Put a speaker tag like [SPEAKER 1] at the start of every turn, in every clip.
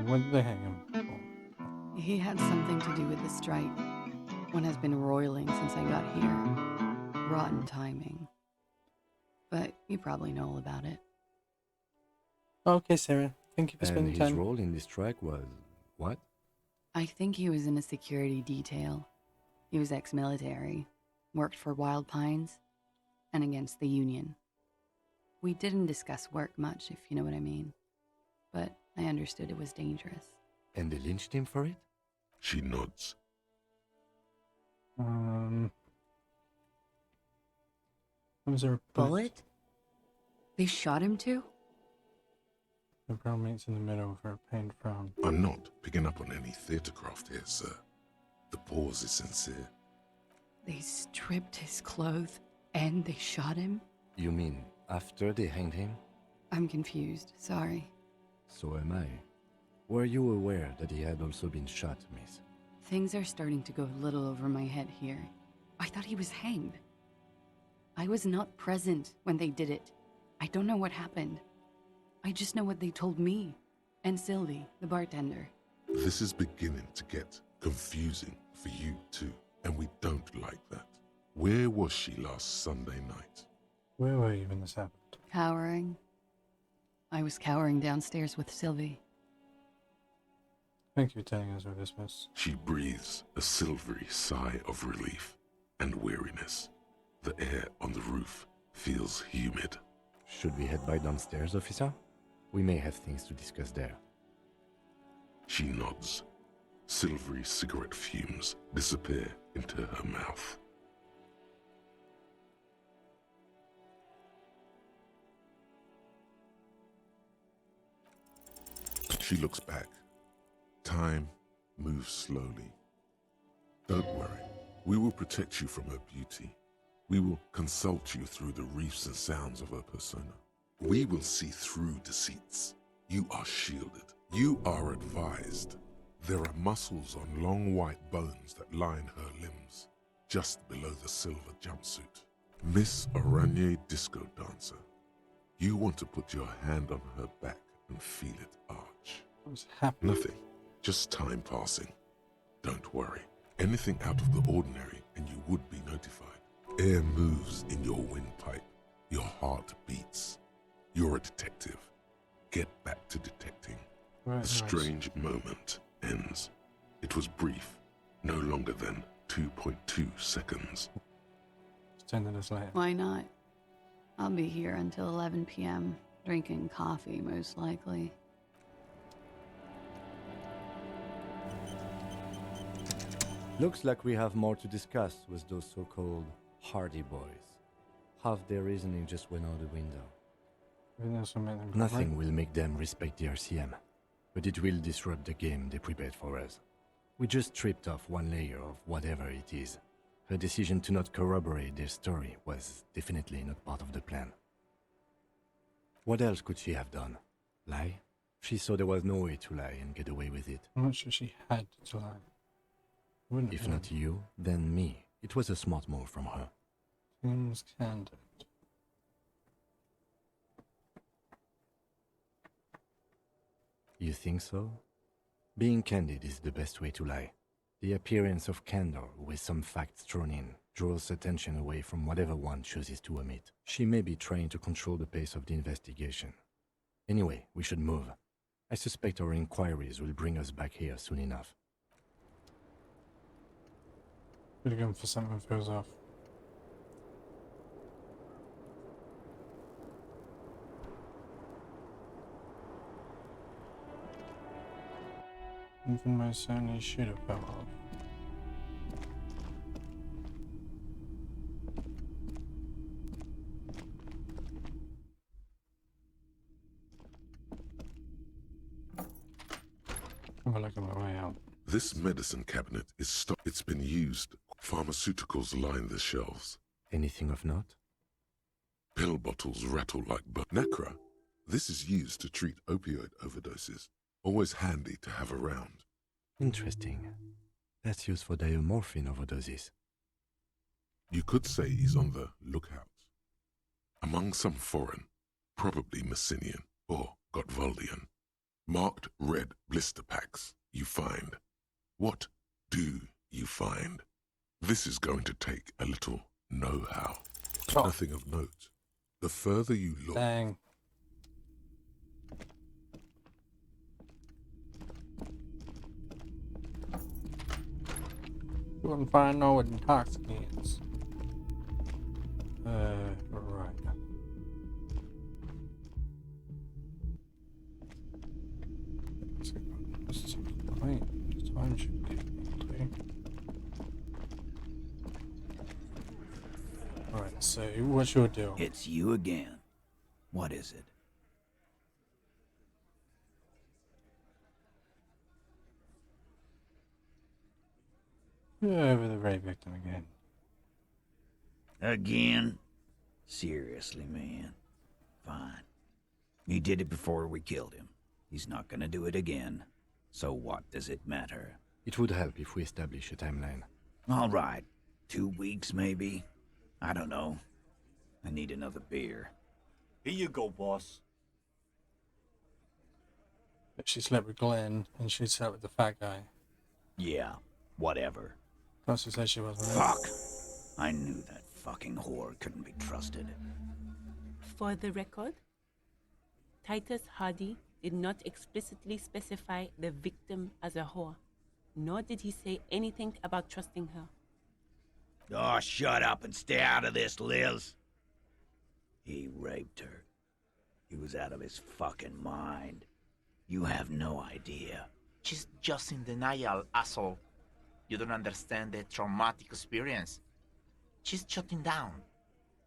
[SPEAKER 1] What did they hang him for?
[SPEAKER 2] He had something to do with the strike. One has been roiling since I got here. Rotten timing. But you probably know all about it.
[SPEAKER 1] Okay, Sarah. Thank you for
[SPEAKER 3] And
[SPEAKER 1] spending
[SPEAKER 3] his
[SPEAKER 1] time.
[SPEAKER 3] role in this strike was what?
[SPEAKER 2] I think he was in a security detail. He was ex-military, worked for Wild Pines, and against the Union. We didn't discuss work much, if you know what I mean. But I understood it was dangerous.
[SPEAKER 3] And they lynched him for it?
[SPEAKER 4] She nods.
[SPEAKER 1] Was there a
[SPEAKER 2] Bullet? They shot him too?
[SPEAKER 1] The brow meets in the middle of her pained frown.
[SPEAKER 4] I'm not picking up on any theatrecraft here, sir. The pause is sincere.
[SPEAKER 2] They stripped his clothes and they shot him?
[SPEAKER 3] You mean after they hanged him?
[SPEAKER 2] I'm confused, sorry.
[SPEAKER 3] So am I. Were you aware that he had also been shot, miss?
[SPEAKER 2] Things are starting to go a little over my head here. I thought he was hanged. I was not present when they did it. I don't know what happened. I just know what they told me. And Sylvie, the bartender.
[SPEAKER 4] This is beginning to get confusing for you too, and we don't like that. Where was she last Sunday night?
[SPEAKER 1] Where were you when this happened?
[SPEAKER 2] Cowering. I was cowering downstairs with Sylvie.
[SPEAKER 1] Thank you for telling us with this, miss.
[SPEAKER 4] She breathes a silvery sigh of relief and weariness. The air on the roof feels humid.
[SPEAKER 3] Should we head by downstairs, officer? We may have things to discuss there.
[SPEAKER 4] She nods. Silvery cigarette fumes disappear into her mouth. She looks back. Time moves slowly. Don't worry. We will protect you from her beauty. We will consult you through the reefs and sounds of her persona. We will see through deceits. You are shielded. You are advised. There are muscles on long white bones that line her limbs, just below the silver jumpsuit. Miss Oranje Disco Dancer, you want to put your hand on her back and feel it arch.
[SPEAKER 1] What was happening?
[SPEAKER 4] Nothing, just time passing. Don't worry. Anything out of the ordinary and you would be notified. Air moves in your windpipe. Your heart beats. You're a detective. Get back to detecting.
[SPEAKER 1] Right,
[SPEAKER 4] The strange moment ends. It was brief, no longer than 2.2 seconds.
[SPEAKER 1] It's 10 minutes later.
[SPEAKER 2] Why not? I'll be here until 11 p.m., drinking coffee, most likely.
[SPEAKER 3] Looks like we have more to discuss with those so-called Hardy Boys. Half their reasoning just went out the window.
[SPEAKER 1] I think that's what made them
[SPEAKER 3] Nothing will make them respect the RCM, but it will disrupt the game they prepared for us. We just stripped off one layer of whatever it is. Her decision to not corroborate their story was definitely not part of the plan. What else could she have done? Lie? She saw there was no way to lie and get away with it.
[SPEAKER 1] I'm not sure she had to lie. Wouldn't
[SPEAKER 3] If
[SPEAKER 1] have.
[SPEAKER 3] not you, then me. It was a smart move from her.
[SPEAKER 1] Seems candid.
[SPEAKER 3] You think so? Being candid is the best way to lie. The appearance of candor with some facts thrown in draws attention away from whatever one chooses to omit. She may be trying to control the pace of the investigation. Anyway, we should move. I suspect our inquiries will bring us back here soon enough.
[SPEAKER 1] Could have gone for something feels off. Something most certainly should have felt off. Have a look at my way out.
[SPEAKER 4] This medicine cabinet is stocked. It's been used. Pharmaceuticals line the shelves.
[SPEAKER 3] Anything of note?
[SPEAKER 4] Pill bottles rattle like Nacra. This is used to treat opioid overdoses. Always handy to have around.
[SPEAKER 3] Interesting. That's used for diamorphine overdoses.
[SPEAKER 4] You could say he's on the lookout. Among some foreign, probably Messinian or Gotwaldian. Marked red blister packs you find. What do you find? This is going to take a little know-how.
[SPEAKER 1] Oh.
[SPEAKER 4] Nothing of note. The further you look,
[SPEAKER 1] Dang. Couldn't find no intoxicants. Right. Let's see. Wait, time should be clear. Alright, so what's your deal?
[SPEAKER 5] It's you again. What is it?
[SPEAKER 1] Over the rape victim again.
[SPEAKER 5] Again? Seriously, man. Fine. He did it before we killed him. He's not gonna do it again. So what does it matter?
[SPEAKER 3] It would help if we establish a timeline.
[SPEAKER 5] All right. 2 weeks, maybe? I don't know. I need another beer.
[SPEAKER 6] Here you go, boss.
[SPEAKER 1] She slept with Glenn, and she slept with the fat guy.
[SPEAKER 5] Yeah, whatever.
[SPEAKER 1] Plus, she said she wasn't.
[SPEAKER 5] Fuck! I knew that fucking whore couldn't be trusted.
[SPEAKER 7] For the record, Titus Hardy did not explicitly specify the victim as a whore, nor did he say anything about trusting her.
[SPEAKER 5] Oh, shut up and stay out of this, Liz. He raped her. He was out of his fucking mind. You have no idea.
[SPEAKER 8] She's just in denial, asshole. You don't understand the traumatic experience. She's shutting down,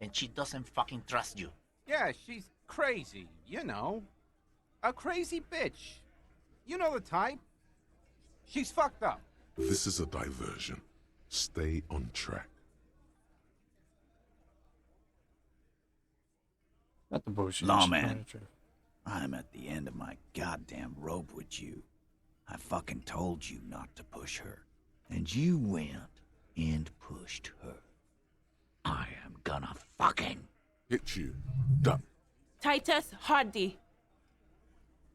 [SPEAKER 8] and she doesn't fucking trust you.
[SPEAKER 9] Yeah, she's crazy, you know. A crazy bitch. You know the type. She's fucked up.
[SPEAKER 4] this is a diversion. Stay on track.
[SPEAKER 1] Not the bullshit.
[SPEAKER 5] Lawman. I'm at the end of my goddamn rope with you. I fucking told you not to push her. And you went and pushed her. I am gonna fucking...
[SPEAKER 4] Hit you. Duck.
[SPEAKER 7] Titus Hardy.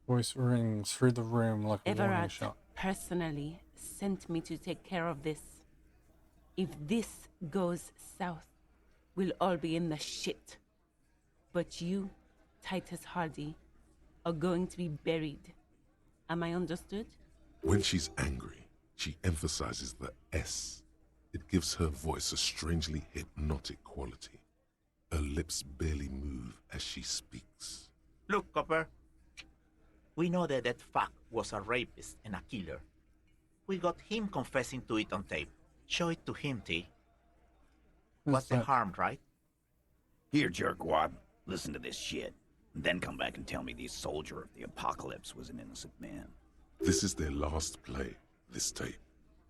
[SPEAKER 1] Voice rings through the room like a warning
[SPEAKER 7] Everett
[SPEAKER 1] shot.
[SPEAKER 7] personally sent me to take care of this. If this goes south, we'll all be in the shit. But you, Titus Hardy, are going to be buried. Am I understood?
[SPEAKER 4] When she's angry, she emphasizes the S. It gives her voice a strangely hypnotic quality. Her lips barely move as she speaks.
[SPEAKER 8] Look, Copper. We know that that fuck was a rapist and a killer. We got him confessing to it on tape. Show it to him, T. What's the harm, right?
[SPEAKER 5] Here, jerkwad. Listen to this shit. And then come back and tell me the soldier of the apocalypse was an innocent man.
[SPEAKER 4] This is their last play, this tape.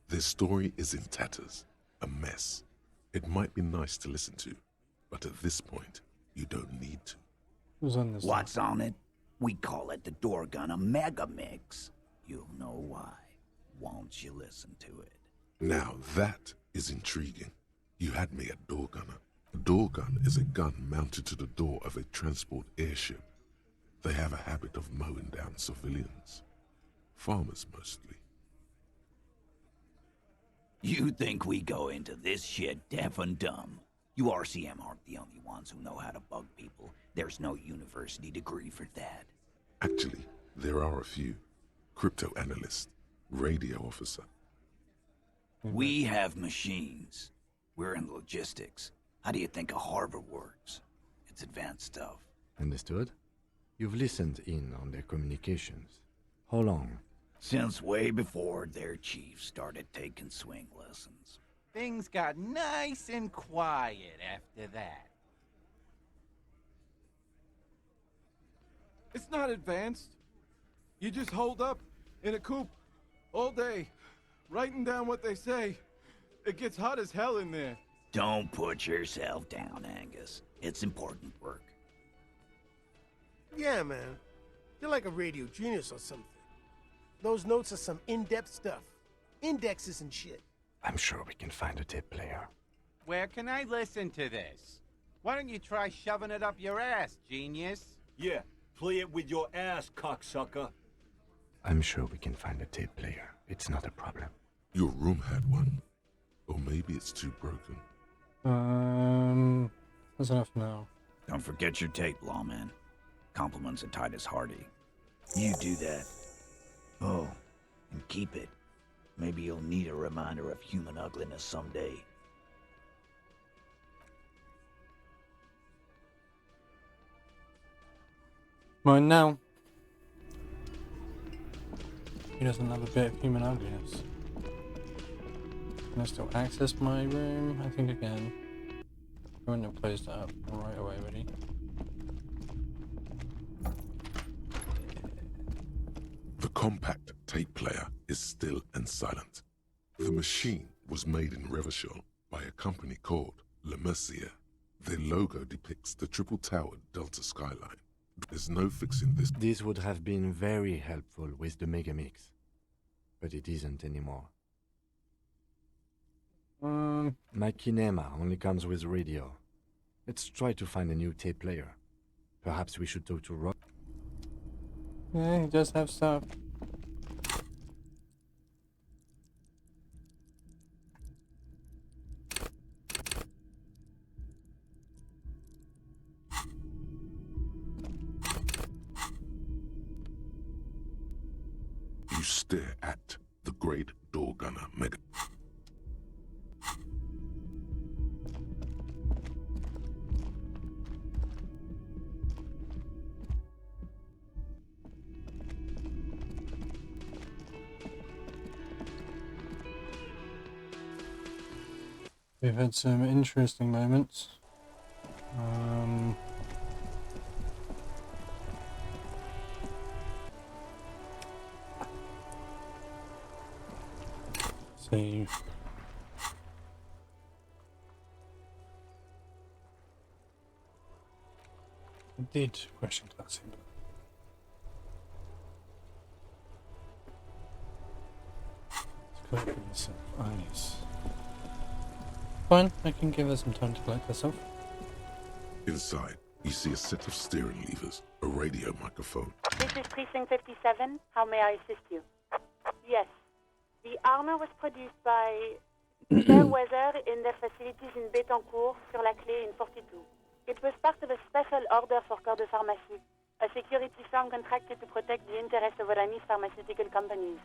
[SPEAKER 4] Their story is in tatters, a mess. It might be nice to listen to, but at this point, you don't need to.
[SPEAKER 1] Who's on this?
[SPEAKER 5] What's on it? We call it the door gun a mega mix. You'll know why. Won't you listen to it?
[SPEAKER 4] Now that is intriguing. You had me at door gunner. A door gun is a gun mounted to the door of a transport airship. They have a habit of mowing down civilians. Farmers mostly.
[SPEAKER 5] You think we go into this shit deaf and dumb? You RCM aren't the only ones who know how to bug people. There's no university degree for that.
[SPEAKER 4] Actually, there are a few. Crypto analyst, radio officer.
[SPEAKER 5] We have machines. We're in logistics. How do you think a harbor works? It's advanced stuff.
[SPEAKER 3] Understood? You've listened in on their communications. How long?
[SPEAKER 5] Since way before their chief started taking swing lessons.
[SPEAKER 9] Things got nice and quiet after that. It's not advanced. You just hold up in a coop all day, writing down what they say. It gets hot as hell in there.
[SPEAKER 5] Don't put yourself down, Angus. It's important work.
[SPEAKER 10] Yeah, man. You're like a radio genius or something. Those notes are some in-depth stuff. Indexes and shit.
[SPEAKER 3] I'm sure we can find a tape player.
[SPEAKER 9] Where can I listen to this? Why don't you try shoving it up your ass, genius?
[SPEAKER 6] Yeah, play it with your ass, cocksucker.
[SPEAKER 3] I'm sure we can find a tape player. It's not a problem.
[SPEAKER 4] Your room had one. Or maybe it's too broken.
[SPEAKER 1] That's enough now.
[SPEAKER 5] Don't forget your tape, lawman. Compliments of Titus Hardy. You do that. Oh, and keep it. Maybe you'll need a reminder of human ugliness someday.
[SPEAKER 1] Mine now. He doesn't have a bit of human ugliness. Can I still access my room? I think again. I wouldn't have closed it up right away, would he?
[SPEAKER 4] The compact tape player is still and silent. The machine was made in Revachol by a company called Le Mercier. Their logo depicts the triple-towered Delta skyline. There's no fixing this.
[SPEAKER 3] This would have been very helpful with the Megamix. But it isn't anymore. My Kinema only comes with radio. Let's try to find a new tape player. Perhaps we should talk to Rob.
[SPEAKER 1] Yeah, he does have stuff.
[SPEAKER 4] You stare at the great door gunner Mega.
[SPEAKER 1] We've had some interesting moments. See. I did question classing. Let's collect myself. Ah, yes. Fine, I can give her some time to collect herself.
[SPEAKER 4] Inside, you see a set of steering levers, a radio microphone.
[SPEAKER 11] This is Precinct 57. How may I assist you? Yes. The armor was produced by Fairweather in their facilities in Betancourt, sur la Clé in 42. It was part of a special order for Corps de Pharmacie, a security firm contracted to protect the interests of Oranese pharmaceutical companies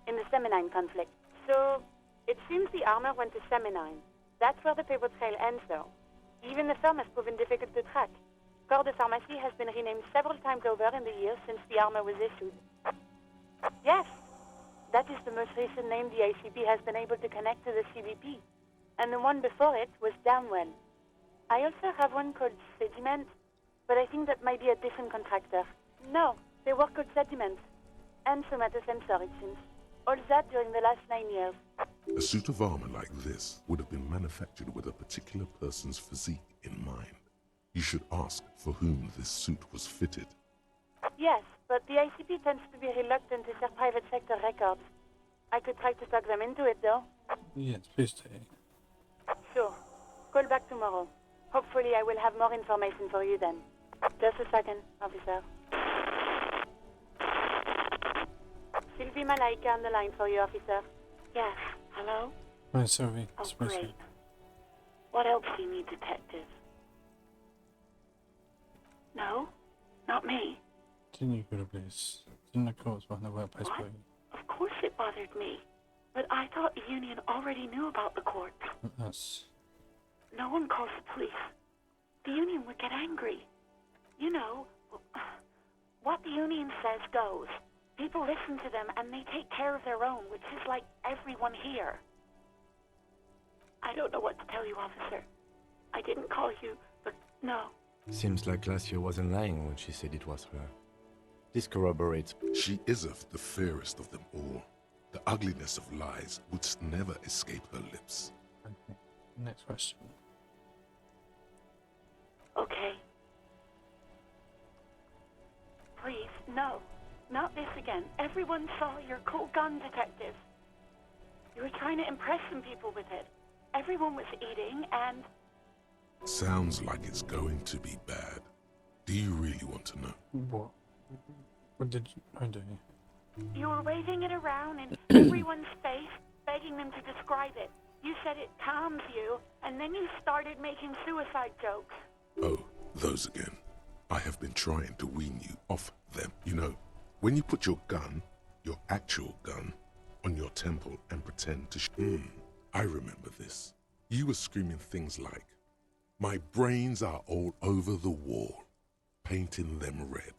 [SPEAKER 11] in the Semenine conflict. So, it seems the armor went to Semenine. That's where the paper trail ends, though. Even the firm has proven difficult to track. Corps de Pharmacie has been renamed several times over in the years since the armor was issued. Yes, that is the most recent name the ICP has been able to connect to the CBP. And the one before it was Downwell. I also have one called Sediment, but I think that might be a different contractor. No, they work called Sediment. And somatosensor, it seems. All that during the last 9 years.
[SPEAKER 4] A suit of armor like this would have been manufactured with a particular person's physique in mind. You should ask for whom this suit was fitted.
[SPEAKER 11] Yes, but the ICP tends to be reluctant to share private sector records. I could try to talk them into it, though.
[SPEAKER 1] Yes, please do.
[SPEAKER 11] Sure. Call back tomorrow. Hopefully I will have more information for you then. Just a second, officer. Sylvie Malaika on the line for you, officer. Yes, hello?
[SPEAKER 1] Hi, Sylvie.
[SPEAKER 11] Oh,
[SPEAKER 1] Supposed to-
[SPEAKER 11] great. What else do you need, detective? No? Not me.
[SPEAKER 1] Didn't you go to police? Didn't the courts behind the workplace
[SPEAKER 11] What?
[SPEAKER 1] body?
[SPEAKER 11] Of course it bothered me. But I thought the union already knew about the court.
[SPEAKER 1] Us.
[SPEAKER 11] No one calls the police. The union would get angry. You know, what the union says goes. People listen to them and they take care of their own, which is like everyone here. I don't know what to tell you, officer. I didn't call you, but no.
[SPEAKER 3] Seems like Glacia wasn't lying when she said it was her. This corroborates.
[SPEAKER 4] She is of the fairest of them all. The ugliness of lies would never escape her lips.
[SPEAKER 1] Okay. Next question.
[SPEAKER 11] Okay. Please, no. Not this again. Everyone saw your cool gun, detective. You were trying to impress some people with it. Everyone was eating and...
[SPEAKER 4] Sounds like it's going to be bad. Do you really want to know?
[SPEAKER 1] What? What did I do?
[SPEAKER 11] You were waving it around in everyone's face, begging them to describe it. You said it calms you, and then you started making suicide jokes.
[SPEAKER 4] Oh, those again. I have been trying to wean you off them. You know, when you put your gun, your actual gun, on your temple and pretend to I remember this. You were screaming things like, "My brains are all over the wall, painting them red.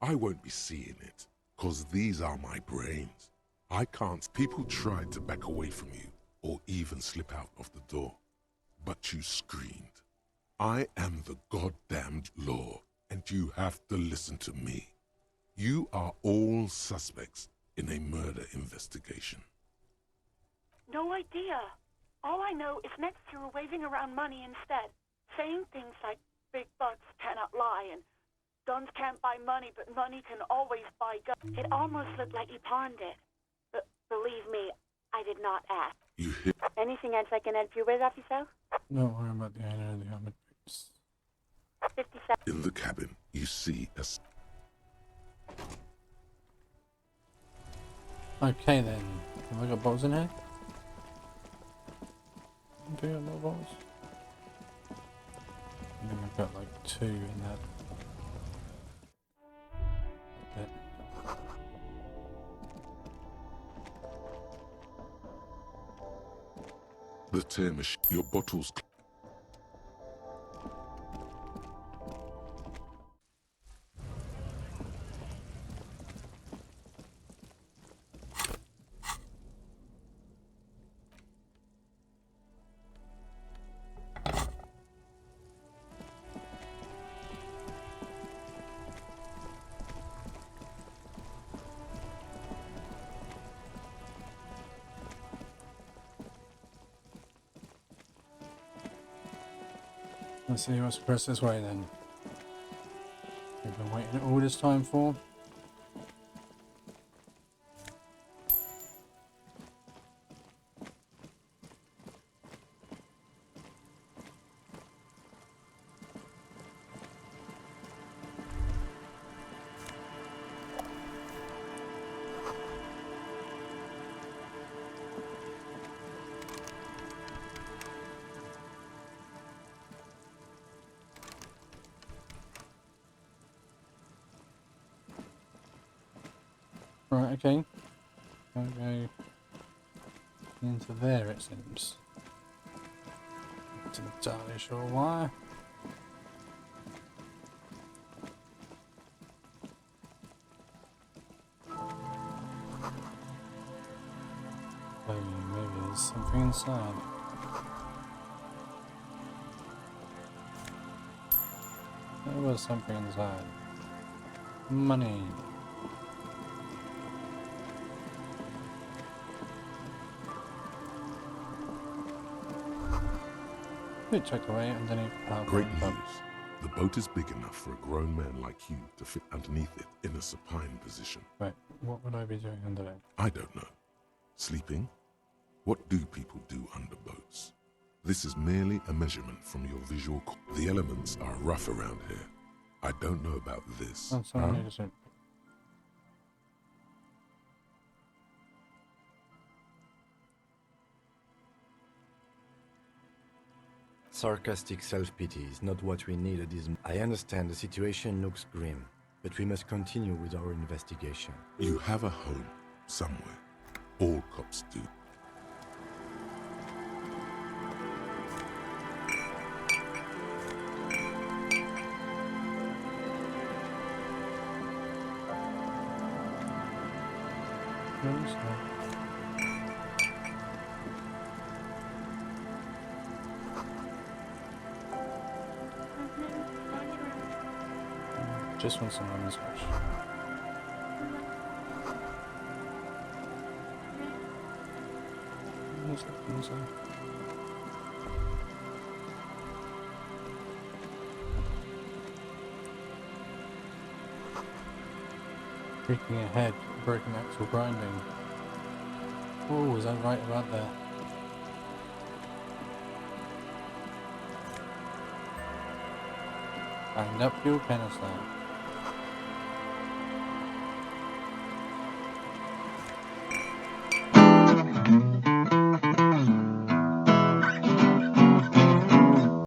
[SPEAKER 4] I won't be seeing it, 'cause these are my brains. I can't." People tried to back away from you, or even slip out of the door. But you screamed, "I am the goddamned law, and you have to listen to me. You are all suspects in a murder investigation."
[SPEAKER 11] No idea. All I know is next you were waving around money instead, saying things like big bucks cannot lie and guns can't buy money, but money can always buy guns. It almost looked like you pawned it. But believe me, I did not ask.
[SPEAKER 4] You hit.
[SPEAKER 11] Anything else I can help you with, officer?
[SPEAKER 1] Don't worry about the owner of the armored boots.
[SPEAKER 11] 57.
[SPEAKER 4] In the cabin, you see a...
[SPEAKER 1] Okay then. Have I got balls in here? Do you have more balls? I think I've got like 2 in that. bit.
[SPEAKER 4] The tear machine. Your bottles...
[SPEAKER 1] Let's see what's across this way then. We've been waiting all this time for. Right, okay. Can't go into there, it seems. Not entirely sure why. Maybe there's something inside. There was something inside. Money. It checked away underneath.
[SPEAKER 4] Great news. The boat is big enough for a grown man like you to fit underneath it in a supine position.
[SPEAKER 1] Right, what would I be doing under there?
[SPEAKER 4] I don't know. Sleeping? What do people do under boats? This is merely a measurement from your visual... The elements are rough around here. I don't know about this.
[SPEAKER 1] Oh, someone needs it.
[SPEAKER 3] Sarcastic self-pity is not what we need at this moment. I understand the situation looks grim, but we must continue with our investigation.
[SPEAKER 4] You have a home somewhere. All cops do.
[SPEAKER 1] Just want some lemon squash. What's that inside? Creaking ahead, broken axle grinding. Oh, is that right about there? Banged up fuel canister.